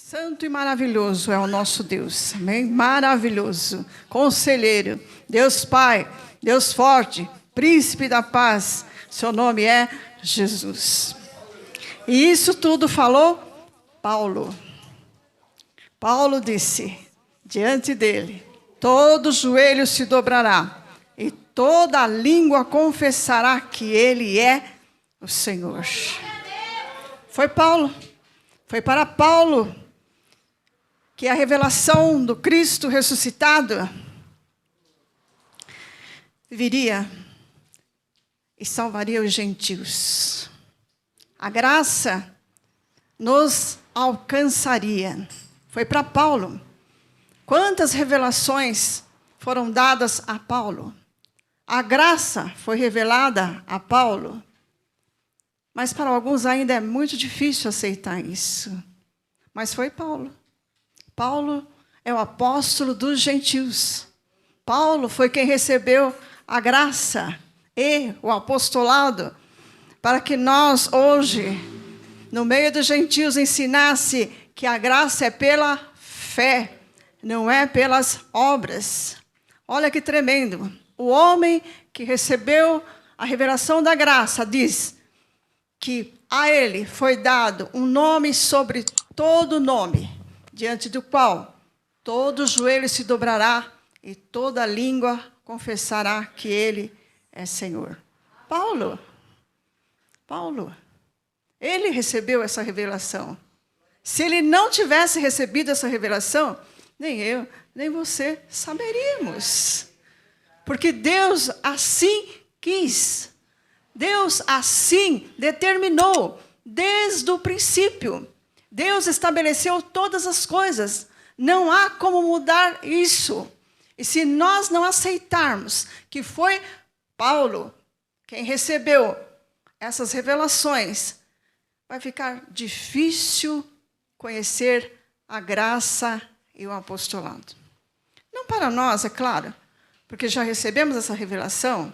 Santo e maravilhoso é o nosso Deus, amém? Maravilhoso, conselheiro, Deus Pai, Deus forte, príncipe da paz, seu nome é Jesus. E isso tudo falou Paulo. Paulo disse, diante dele, todo joelho se dobrará e toda língua confessará que ele é o Senhor. Foi Paulo, foi para Paulo que a revelação do Cristo ressuscitado viria e salvaria os gentios. A graça nos alcançaria. Foi para Paulo. Quantas revelações foram dadas a Paulo? A graça foi revelada a Paulo. Mas para alguns ainda é muito difícil aceitar isso. Mas foi Paulo. Paulo é o apóstolo dos gentios. Paulo foi quem recebeu a graça e o apostolado para que nós hoje, no meio dos gentios, ensinasse que a graça é pela fé, não é pelas obras. Olha que tremendo. O homem que recebeu a revelação da graça diz que a ele foi dado um nome sobre todo nome, diante do qual todo joelho se dobrará e toda língua confessará que ele é Senhor. Paulo, ele recebeu essa revelação. Se ele não tivesse recebido essa revelação, nem eu, nem você saberíamos. Porque Deus assim quis. Deus assim determinou desde o princípio. Deus estabeleceu todas as coisas. Não há como mudar isso. E se nós não aceitarmos que foi Paulo quem recebeu essas revelações, vai ficar difícil conhecer a graça e o apostolado. Não para nós, é claro, porque já recebemos essa revelação.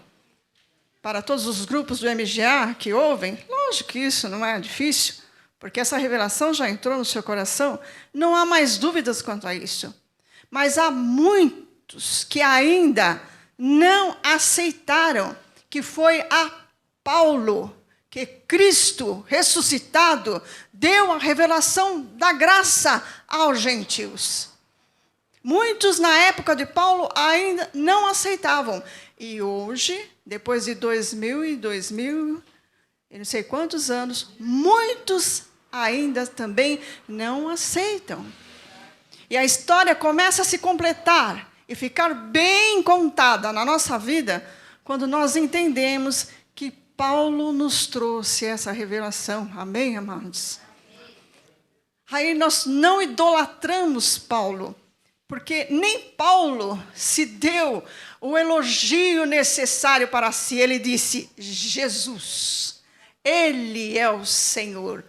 Para todos os grupos do MGA que ouvem, lógico que isso não é difícil, porque essa revelação já entrou no seu coração, não há mais dúvidas quanto a isso. Mas há muitos que ainda não aceitaram que foi a Paulo que Cristo ressuscitado deu a revelação da graça aos gentios. Muitos na época de Paulo ainda não aceitavam. E hoje, depois de 2000 e não sei quantos anos, muitos ainda também não aceitam. E a história começa a se completar e ficar bem contada na nossa vida quando nós entendemos que Paulo nos trouxe essa revelação. Amém, amados? Aí nós não idolatramos Paulo, porque nem Paulo se deu o elogio necessário para si. Ele disse, Jesus, Ele é o Senhor.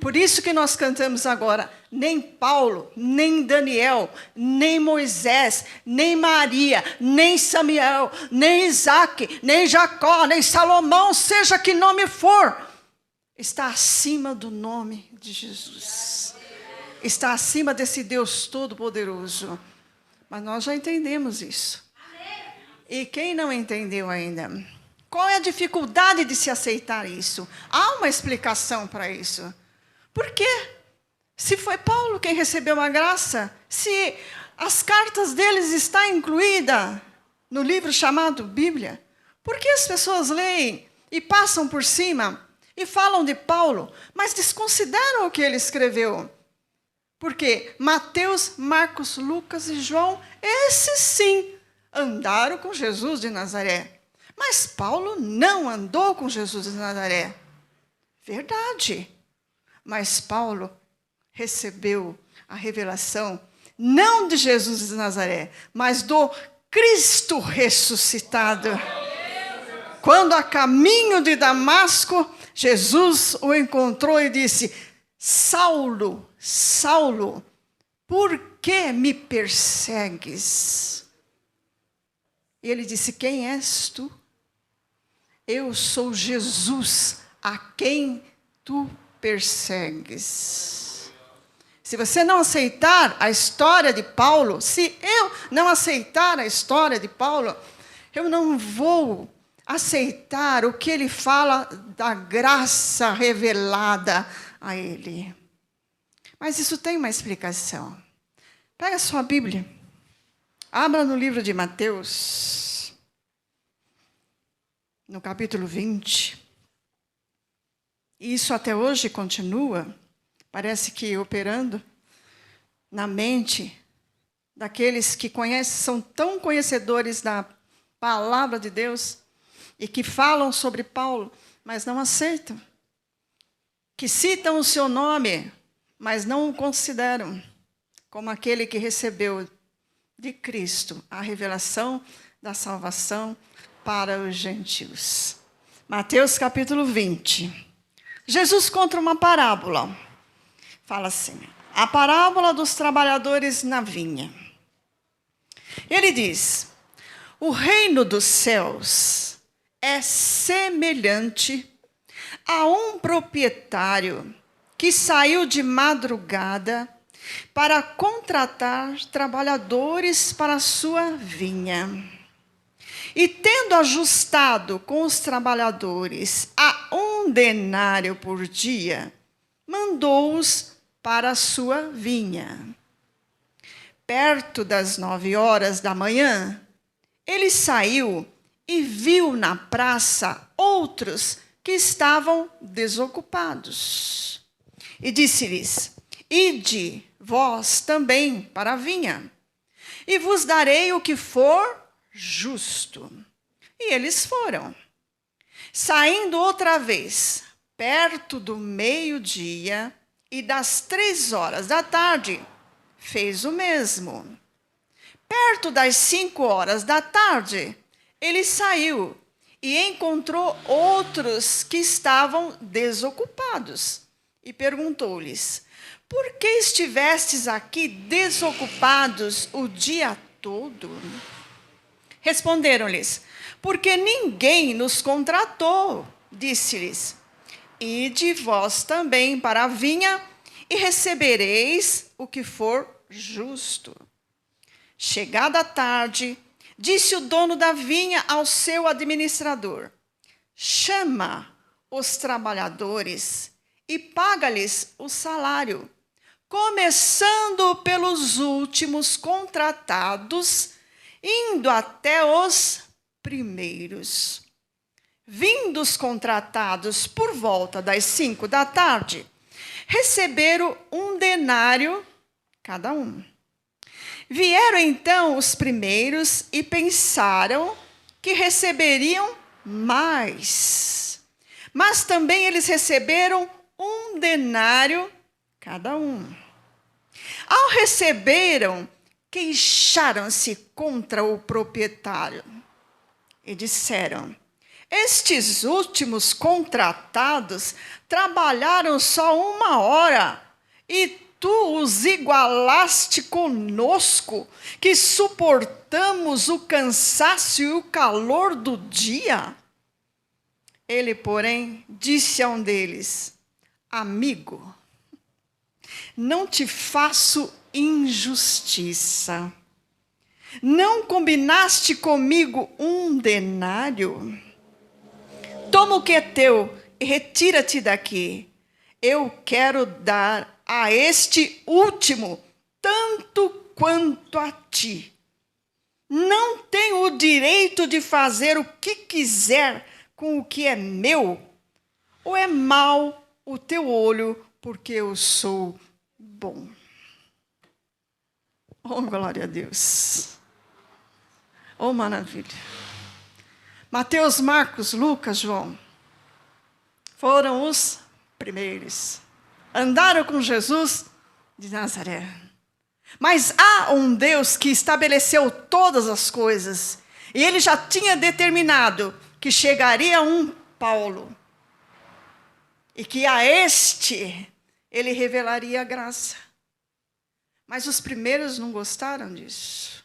Por isso que nós cantamos agora, nem Paulo, nem Daniel, nem Moisés, nem Maria, nem Samuel, nem Isaac, nem Jacó, nem Salomão, seja que nome for, está acima do nome de Jesus. Está acima desse Deus Todo-Poderoso. Mas nós já entendemos isso. E quem não entendeu ainda? Qual é a dificuldade de se aceitar isso? Há uma explicação para isso. Por quê? Se foi Paulo quem recebeu a graça, se as cartas deles estão incluídas no livro chamado Bíblia, por que as pessoas leem e passam por cima e falam de Paulo, mas desconsideram o que ele escreveu? Porque Mateus, Marcos, Lucas e João, esses sim, andaram com Jesus de Nazaré. Mas Paulo não andou com Jesus de Nazaré. Verdade. Mas Paulo recebeu a revelação, não de Jesus de Nazaré, mas do Cristo ressuscitado. Quando a caminho de Damasco, Jesus o encontrou e disse, Saulo, Saulo, por que me persegues? E ele disse, quem és tu? Eu sou Jesus, a quem tu persegues. Se você não aceitar a história de Paulo, se eu não aceitar a história de Paulo, eu não vou aceitar o que ele fala da graça revelada a ele. Mas isso tem uma explicação. Pega a sua Bíblia, abra no livro de Mateus, no capítulo 20. E isso até hoje continua, parece que operando na mente daqueles que conhecem, são tão conhecedores da palavra de Deus e que falam sobre Paulo, mas não aceitam. Que citam o seu nome, mas não o consideram como aquele que recebeu de Cristo a revelação da salvação para os gentios. Mateus capítulo 20. Jesus conta uma parábola. Fala assim, a parábola dos trabalhadores na vinha. Ele diz, o reino dos céus é semelhante a um proprietário que saiu de madrugada para contratar trabalhadores para a sua vinha. E tendo ajustado com os trabalhadores a 1 denário por dia, mandou-os para a sua vinha. Perto das 9 horas da manhã, ele saiu e viu na praça outros que estavam desocupados. E disse-lhes, ide vós também para a vinha, e vos darei o que for justo. E eles foram. Saindo outra vez, perto do meio-dia e das 3 horas da tarde, fez o mesmo. Perto das 5 horas da tarde, ele saiu e encontrou outros que estavam desocupados. E perguntou-lhes, por que estivestes aqui desocupados o dia todo? Responderam-lhes, porque ninguém nos contratou. Disse-lhes, ide vós também para a vinha e recebereis o que for justo. Chegada a tarde, disse o dono da vinha ao seu administrador, chama os trabalhadores e paga-lhes o salário, começando pelos últimos contratados, indo até os primeiros. Vindo os contratados por volta das 5 da tarde, receberam 1 denário cada um. Vieram então os primeiros e pensaram que receberiam mais. Mas também eles receberam 1 denário cada um. Ao receberam, queixaram-se contra o proprietário e disseram, estes últimos contratados trabalharam só 1 hora e tu os igualaste conosco, que suportamos o cansaço e o calor do dia? Ele, porém, disse a um deles, amigo, não te faço injustiça. Não combinaste comigo 1 denário? Toma o que é teu e retira-te daqui. Eu quero dar a este último tanto quanto a ti. Não tenho o direito de fazer o que quiser com o que é meu? Ou é mau o teu olho porque eu sou bom? Oh, glória a Deus. Oh, maravilha. Mateus, Marcos, Lucas, João foram os primeiros. Andaram com Jesus de Nazaré. Mas há um Deus que estabeleceu todas as coisas. E ele já tinha determinado que chegaria um Paulo. E que a este ele revelaria a graça. Mas os primeiros não gostaram disso.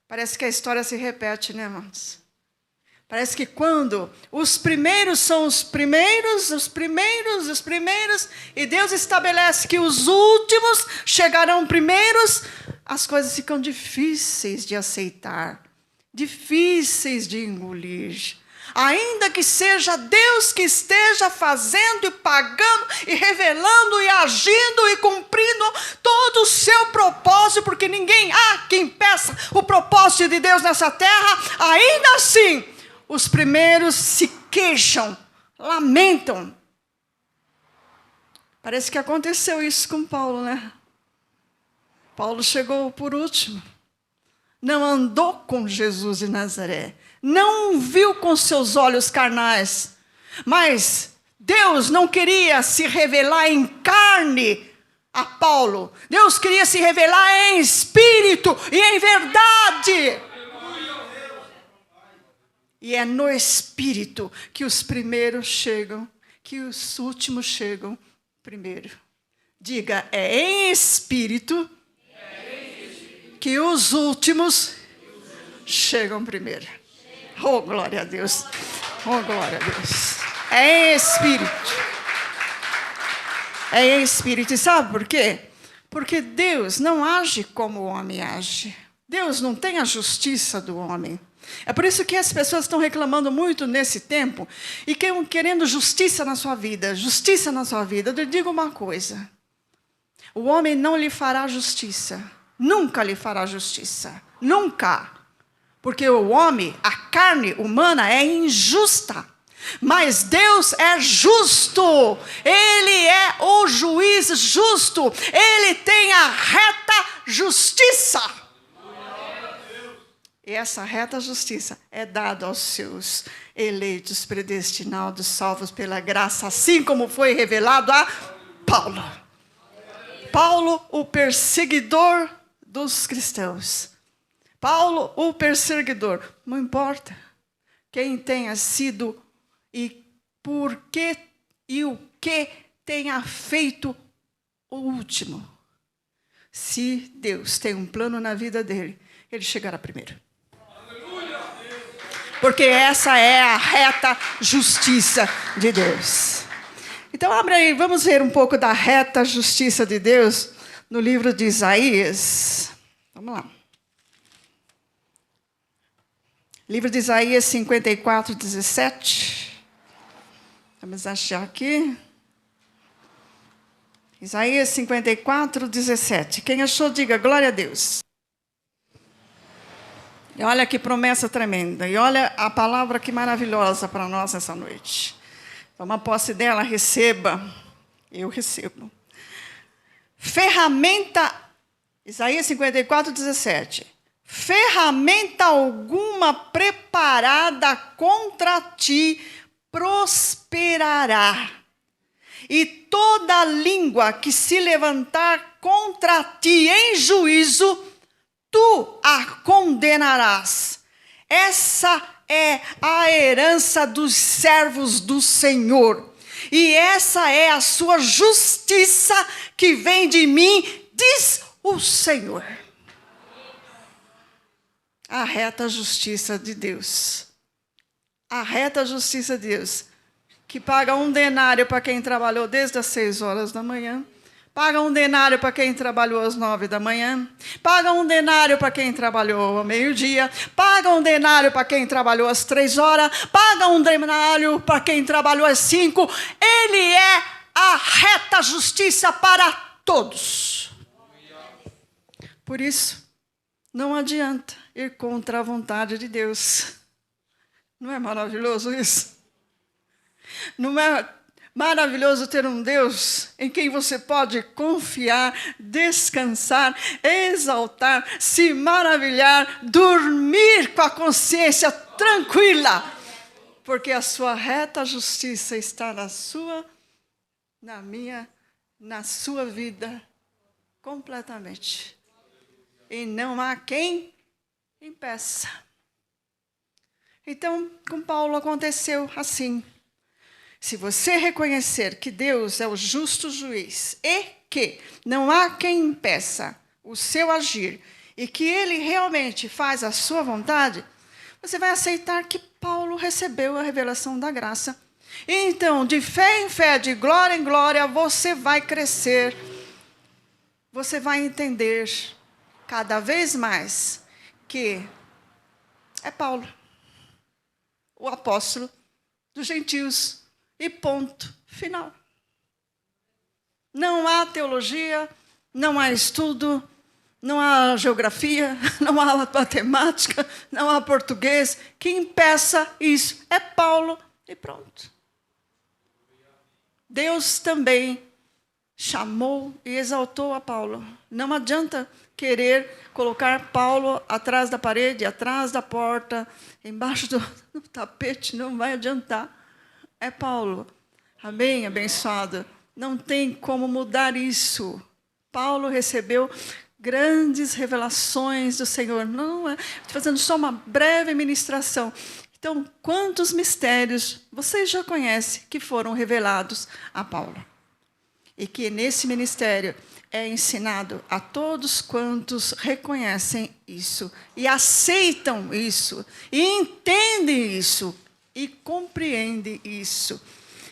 Parece que a história se repete, né, irmãos? Parece que quando os primeiros são os primeiros, e Deus estabelece que os últimos chegarão primeiros, as coisas ficam difíceis de aceitar, difíceis de engolir. Ainda que seja Deus que esteja fazendo e pagando e revelando e agindo e cumprindo todo o seu propósito, porque ninguém há que impeça o propósito de Deus nessa terra, ainda assim, os primeiros se queixam, lamentam. Parece que aconteceu isso com Paulo, né? Paulo chegou por último. Não andou com Jesus de Nazaré. Não viu com seus olhos carnais. Mas Deus não queria se revelar em carne a Paulo. Deus queria se revelar em espírito e em verdade. E é no Espírito que os primeiros chegam, que os últimos chegam primeiro. Diga, é em Espírito que os últimos chegam primeiro. Oh, glória a Deus. Oh, glória a Deus. É em Espírito. É em Espírito. E sabe por quê? Porque Deus não age como o homem age. Deus não tem a justiça do homem. É por isso que as pessoas estão reclamando muito nesse tempo e querendo justiça na sua vida. Justiça na sua vida. Eu digo uma coisa. O homem não lhe fará justiça. Nunca lhe fará justiça. Nunca. Porque o homem, a carne humana é injusta. Mas Deus é justo. Ele é o juiz justo. Ele tem a reta justiça. E essa reta justiça é dada aos seus eleitos, predestinados, salvos pela graça, assim como foi revelado a Paulo. Paulo, o perseguidor dos cristãos. Paulo, o perseguidor. Não importa quem tenha sido e por que e o que tenha feito o último. Se Deus tem um plano na vida dele, ele chegará primeiro. Porque essa é a reta justiça de Deus. Então, abre aí, vamos ver um pouco da reta justiça de Deus no livro de Isaías. Vamos lá. Livro de Isaías 54, 17. Vamos achar aqui. Isaías 54, 17. Quem achou, diga glória a Deus. E olha que promessa tremenda. E olha a palavra que maravilhosa para nós essa noite. Toma posse dela, receba. Eu recebo. Ferramenta, Isaías 54, 17. Ferramenta alguma preparada contra ti prosperará. E toda língua que se levantar contra ti em juízo, tu a condenarás. Essa é a herança dos servos do Senhor. E essa é a sua justiça que vem de mim, diz o Senhor. A reta justiça de Deus. A reta justiça de Deus. Que paga um denário para quem trabalhou desde as 6 horas da manhã. Paga um denário para quem trabalhou às 9 da manhã. Paga um denário para quem trabalhou ao meio-dia. Paga um denário para quem trabalhou às 3 horas. Paga um denário para quem trabalhou às 5. Ele é a reta justiça para todos. Por isso, não adianta ir contra a vontade de Deus. Não é maravilhoso isso? Não é maravilhoso ter um Deus em quem você pode confiar, descansar, exaltar, se maravilhar, dormir com a consciência tranquila, porque a sua reta justiça está na sua, na minha, na sua vida, completamente. E não há quem impeça. Então, com Paulo aconteceu assim. Se você reconhecer que Deus é o justo juiz e que não há quem impeça o seu agir e que Ele realmente faz a sua vontade, você vai aceitar que Paulo recebeu a revelação da graça. Então, de fé em fé, de glória em glória, você vai crescer. Você vai entender cada vez mais que é Paulo, o apóstolo dos gentios. E ponto final. Não há teologia, não há estudo, não há geografia, não há matemática, não há português que impeça isso. É Paulo e pronto. Deus também chamou e exaltou a Paulo. Não adianta querer colocar Paulo atrás da parede, atrás da porta, embaixo do tapete, não vai adiantar. É Paulo. Amém, abençoado. Não tem como mudar isso. Paulo recebeu grandes revelações do Senhor. Não é, estou fazendo só uma breve ministração. Então, quantos mistérios vocês já conhecem que foram revelados a Paulo? E que nesse ministério é ensinado a todos quantos reconhecem isso, e aceitam isso, e entendem isso, e compreendem isso.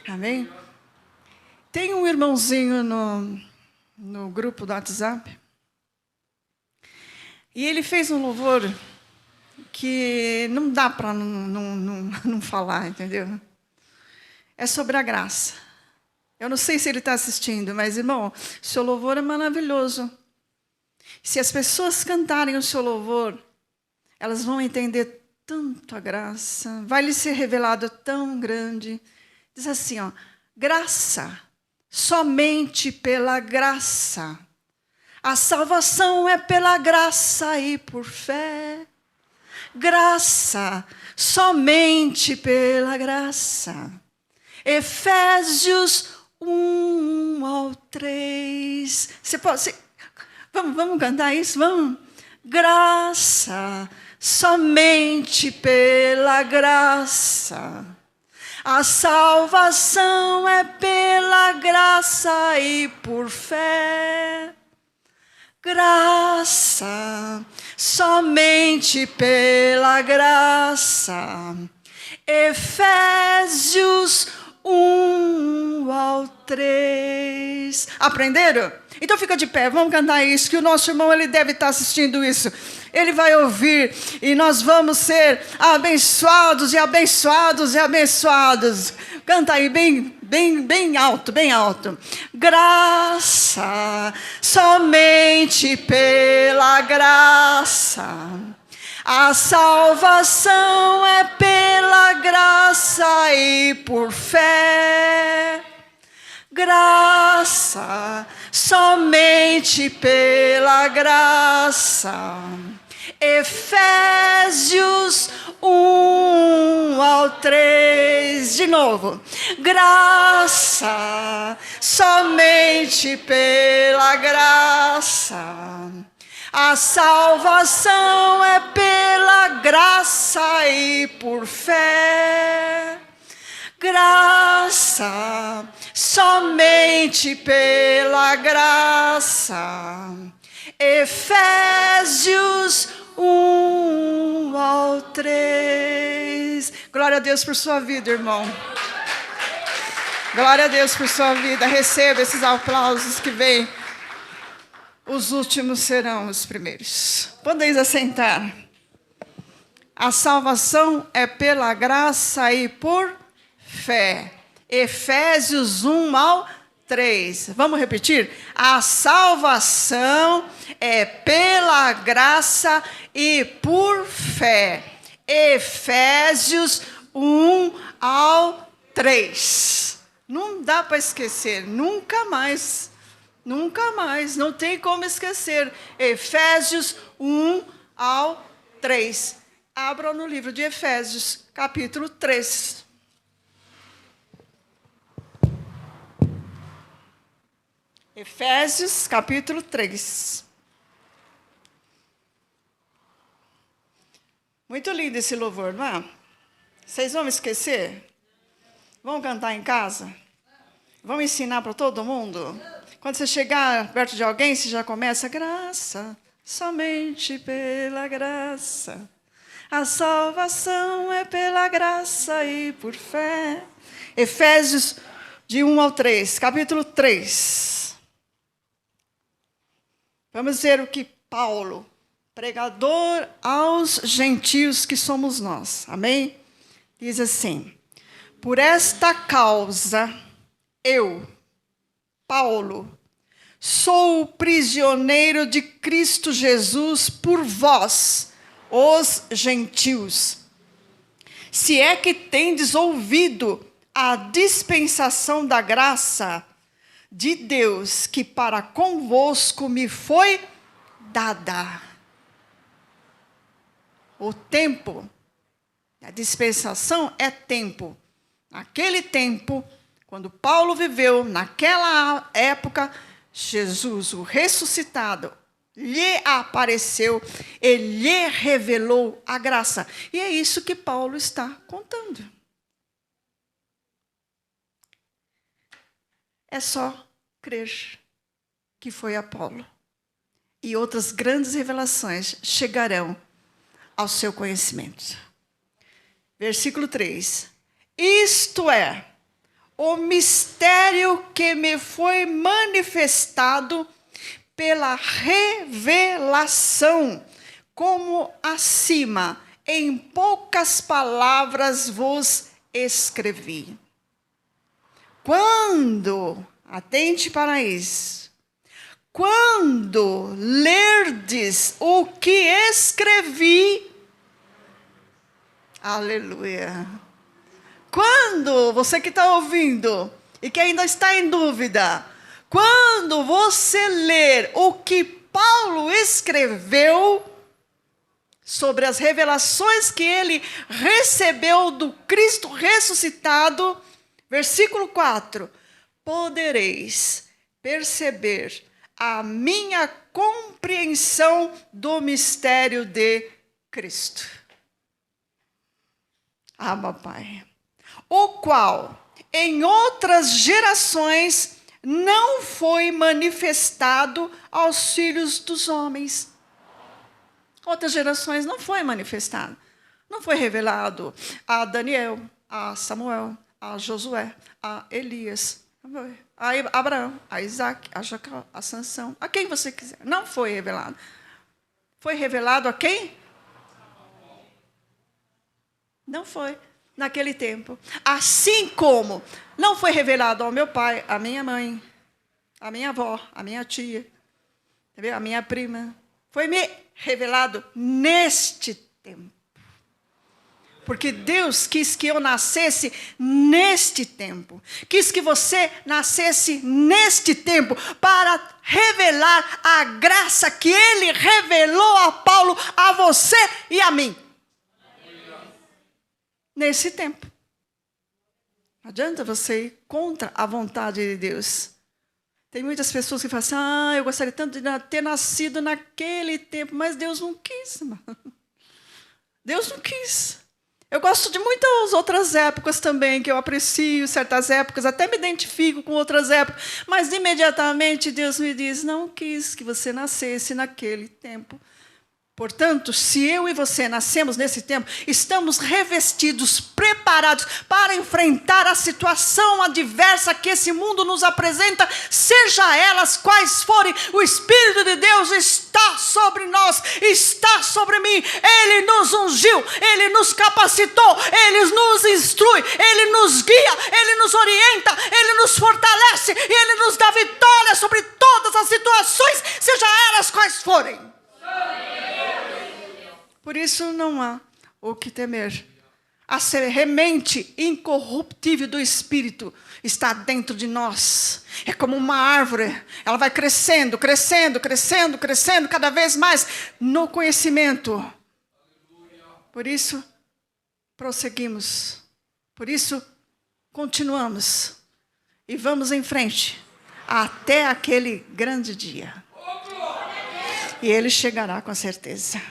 Amém? Tem um irmãozinho no grupo do WhatsApp, e ele fez um louvor que não dá para não falar, entendeu? É sobre a graça. Eu não sei se ele está assistindo, mas, irmão, seu louvor é maravilhoso. Se as pessoas cantarem o seu louvor, elas vão entender tanto a graça, vai lhe ser revelado tão grande. Diz assim, ó, graça, somente pela graça. A salvação é pela graça e por fé. Graça, somente pela graça. Efésios 1-3. Vamos cantar isso? Vamos? Graça, somente pela graça. A salvação é pela graça e por fé. Graça, somente pela graça. Efésios 1-3. Aprenderam? Então fica de pé, vamos cantar isso, que o nosso irmão ele deve estar assistindo isso. Ele vai ouvir e nós vamos ser abençoados e abençoados e abençoados. Canta aí bem alto, bem alto. Graça, somente pela graça. A salvação é pela graça e por fé. Graça, somente pela graça. Efésios 1-3. De novo. Graça, somente pela graça. A salvação é pela graça e por fé. Graça, somente pela graça. Efésios 1-3. Glória a Deus por sua vida, irmão. Glória a Deus por sua vida. Receba esses aplausos que vêm. Os últimos serão os primeiros. Podeis assentar. A salvação é pela graça e por fé. Efésios 1-3. Vamos repetir? A salvação é pela graça e por fé. Efésios 1-3. Não dá para esquecer, nunca mais. Nunca mais, não tem como esquecer. Efésios 1-3. Abra no livro de Efésios, capítulo 3. Efésios, capítulo 3. Muito lindo esse louvor, não é? Vocês vão esquecer? Vão cantar em casa? Vão ensinar para todo mundo? Quando você chegar perto de alguém, você já começa, graça, somente pela graça. A salvação é pela graça e por fé. Efésios de 1 ao 3, capítulo 3. Vamos ver o que Paulo, pregador aos gentios que somos nós, amém? Diz assim: por esta causa, eu, Paulo, sou prisioneiro de Cristo Jesus por vós, os gentios. Se é que tendes ouvido a dispensação da graça de Deus que para convosco me foi dada. O tempo, a dispensação é tempo. Naquele tempo, quando Paulo viveu, naquela época, Jesus, o ressuscitado, lhe apareceu, ele lhe revelou a graça. E é isso que Paulo está contando. É só crer que foi Apolo. E outras grandes revelações chegarão ao seu conhecimento. Versículo 3. Isto é, o mistério que me foi manifestado pela revelação, como acima, em poucas palavras vos escrevi. Quando, atente para isso, quando lerdes o que escrevi, aleluia. Quando, você que está ouvindo e que ainda está em dúvida, quando você ler o que Paulo escreveu sobre as revelações que ele recebeu do Cristo ressuscitado, versículo 4, podereis perceber a minha compreensão do mistério de Cristo. Ah, Pai. O qual, em outras gerações, não foi manifestado aos filhos dos homens. Outras gerações não foi manifestado. Não foi revelado a Daniel, a Samuel, a Josué, a Elias, a Abraão, a Isaac, a Jacó, a Sansão, a quem você quiser. Não foi revelado. Foi revelado a quem? Não foi. Naquele tempo. Assim como não foi revelado ao meu pai, à minha mãe, à minha avó, à minha tia, à minha prima. Foi me revelado neste tempo. Porque Deus quis que eu nascesse neste tempo. Quis que você nascesse neste tempo para revelar a graça que Ele revelou a Paulo, a você e a mim. Nesse tempo. Não adianta você ir contra a vontade de Deus. Tem muitas pessoas que falam assim, eu gostaria tanto de ter nascido naquele tempo, mas Deus não quis, irmão. Deus não quis. Eu gosto de muitas outras épocas também, que eu aprecio certas épocas, até me identifico com outras épocas, mas imediatamente Deus me diz, não quis que você nascesse naquele tempo. Portanto, se eu e você nascemos nesse tempo, estamos revestidos, preparados para enfrentar a situação adversa que esse mundo nos apresenta, seja elas quais forem, o Espírito de Deus está sobre nós, está sobre mim. Ele nos ungiu, Ele nos capacitou, Ele nos instrui, Ele nos guia, Ele nos orienta, Ele nos fortalece e Ele nos dá vitória sobre todas as situações, seja elas quais forem. Por isso não há o que temer. A semente incorruptível do Espírito está dentro de nós. É como uma árvore. Ela vai crescendo, crescendo, crescendo, crescendo cada vez mais no conhecimento. Por isso, prosseguimos. Por isso, continuamos. E vamos em frente até aquele grande dia. E ele chegará com certeza.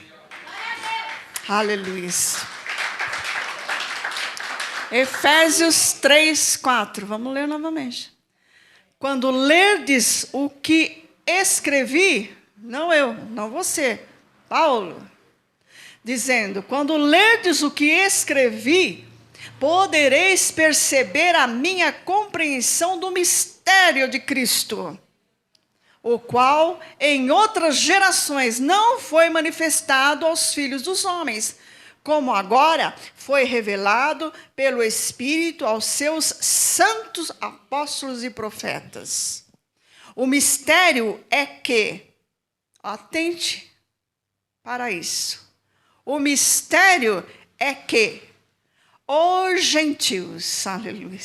Aleluia. Efésios 3, 4. Vamos ler novamente. Quando lerdes o que escrevi, não eu, não você, Paulo, dizendo: quando lerdes o que escrevi, podereis perceber a minha compreensão do mistério de Cristo, o qual em outras gerações não foi manifestado aos filhos dos homens, como agora foi revelado pelo Espírito aos seus santos apóstolos e profetas. O mistério é que, atente para isso, o mistério é que os gentios, aleluia,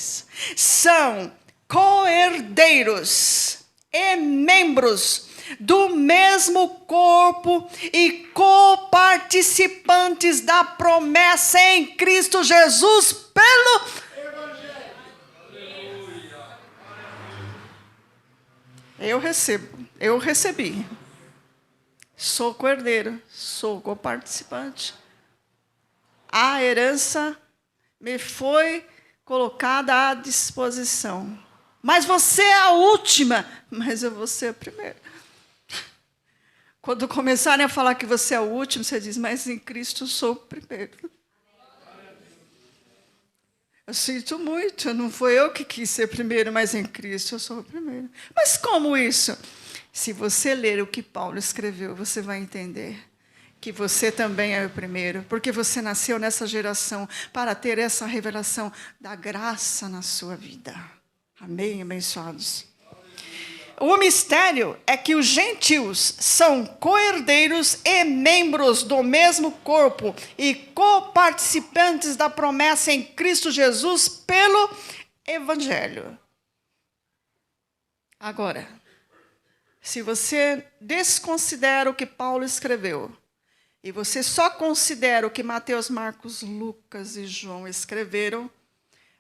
são co-herdeiros e membros do mesmo corpo e coparticipantes da promessa em Cristo Jesus pelo Evangelho. Eu recebi. Sou co-herdeiro, sou coparticipante. A herança me foi colocada à disposição. Mas você é a última, mas eu vou ser a primeira. Quando começarem a falar que você é o último, você diz: mas em Cristo eu sou o primeiro. Eu sinto muito, não foi eu que quis ser primeiro, mas em Cristo eu sou o primeiro. Mas como isso? Se você ler o que Paulo escreveu, você vai entender que você também é o primeiro, porque você nasceu nessa geração para ter essa revelação da graça na sua vida. Amém, abençoados? O mistério é que os gentios são co-herdeiros e membros do mesmo corpo e coparticipantes da promessa em Cristo Jesus pelo Evangelho. Agora, se você desconsidera o que Paulo escreveu, e você só considera o que Mateus, Marcos, Lucas e João escreveram,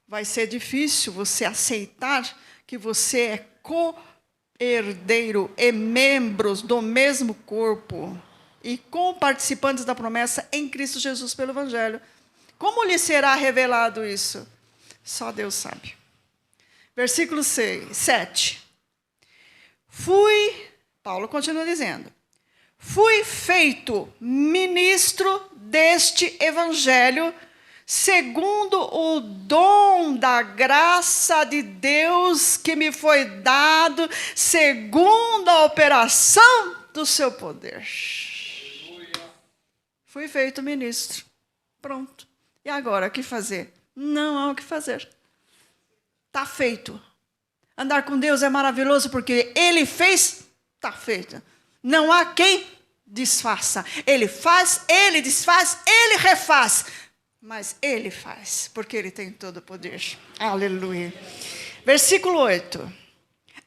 vai ser difícil você aceitar que você é co-herdeiro e membros do mesmo corpo e co-participantes da promessa em Cristo Jesus pelo Evangelho. Como lhe será revelado isso? Só Deus sabe. Versículo 7. Paulo continua dizendo: fui feito ministro deste Evangelho, segundo o dom da graça de Deus que me foi dado, segundo a operação do seu poder. Fui feito ministro. Pronto. E agora, o que fazer? Não há o que fazer. Está feito. Andar com Deus é maravilhoso porque Ele fez, está feito. Não há quem desfaça. Ele faz, Ele desfaz, Ele refaz. Mas Ele faz, porque Ele tem todo o poder. Aleluia. Versículo 8.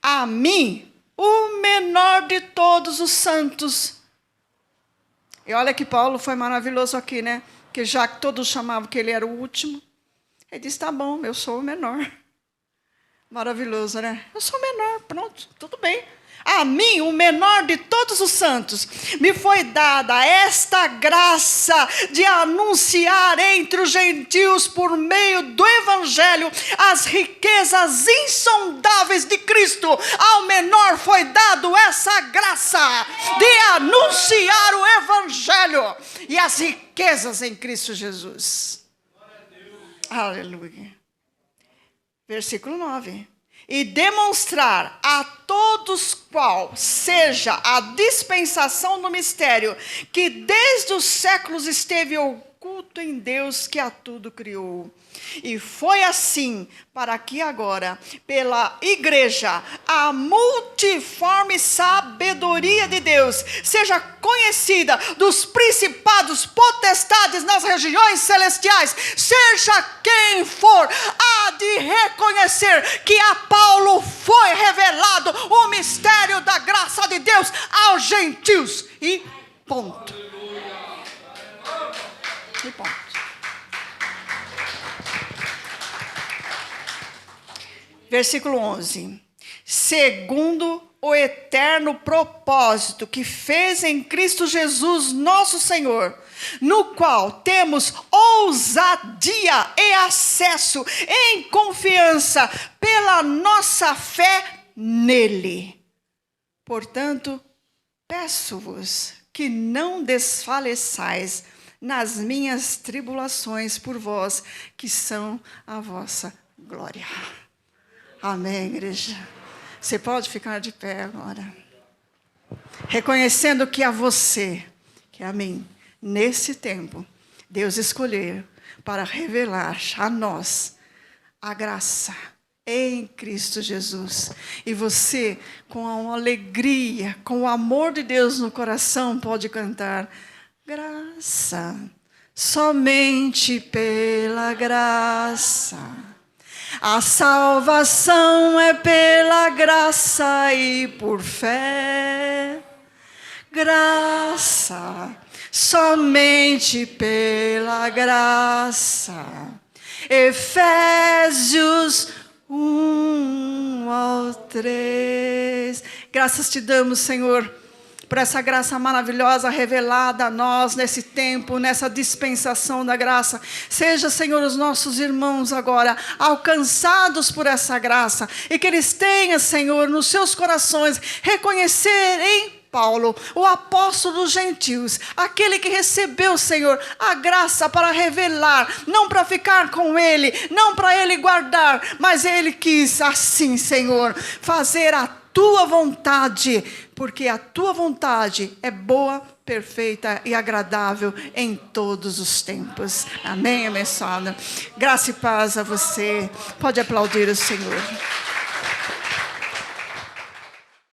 A mim, o menor de todos os santos. E olha que Paulo foi maravilhoso aqui, né? Que já que todos chamavam que ele era o último, ele disse: tá bom, eu sou o menor. Maravilhoso, né? Eu sou o menor, pronto, tudo bem. A mim, o menor de todos os santos, me foi dada esta graça de anunciar entre os gentios, por meio do Evangelho, as riquezas insondáveis de Cristo. Ao menor foi dado essa graça de anunciar o Evangelho e as riquezas em Cristo Jesus. Aleluia. Versículo 9. E demonstrar a todos qual seja a dispensação do mistério, que desde os séculos esteve oculto em Deus que a tudo criou. E foi assim para que agora, pela igreja, a multiforme sabedoria de Deus seja conhecida dos principados, potestades nas regiões celestiais. Seja quem for, há de reconhecer que a Paulo foi revelado o mistério da graça de Deus aos gentios. E ponto. E ponto. Versículo 11. Segundo o eterno propósito que fez em Cristo Jesus nosso Senhor, no qual temos ousadia e acesso em confiança pela nossa fé nele. Portanto, peço-vos que não desfaleçais nas minhas tribulações por vós, que são a vossa glória. Amém, igreja. Você pode ficar de pé agora. Reconhecendo que a você, que a mim, nesse tempo, Deus escolheu para revelar a nós a graça em Cristo Jesus. E você, com a alegria, com o amor de Deus no coração, pode cantar: graça, somente pela graça. A salvação é pela graça e por fé. Graça, somente pela graça. Efésios 1:3. Graças te damos, Senhor, por essa graça maravilhosa revelada a nós nesse tempo, nessa dispensação da graça. Seja, Senhor, os nossos irmãos agora alcançados por essa graça, e que eles tenham, Senhor, nos seus corações, reconhecer em Paulo, o apóstolo dos gentios, aquele que recebeu, Senhor, a graça para revelar, não para ficar com ele, não para ele guardar, mas ele quis assim, Senhor, fazer a tua vontade, porque a tua vontade é boa, perfeita e agradável em todos os tempos. Amém, abençoado. Graça e paz a você. Pode aplaudir o Senhor.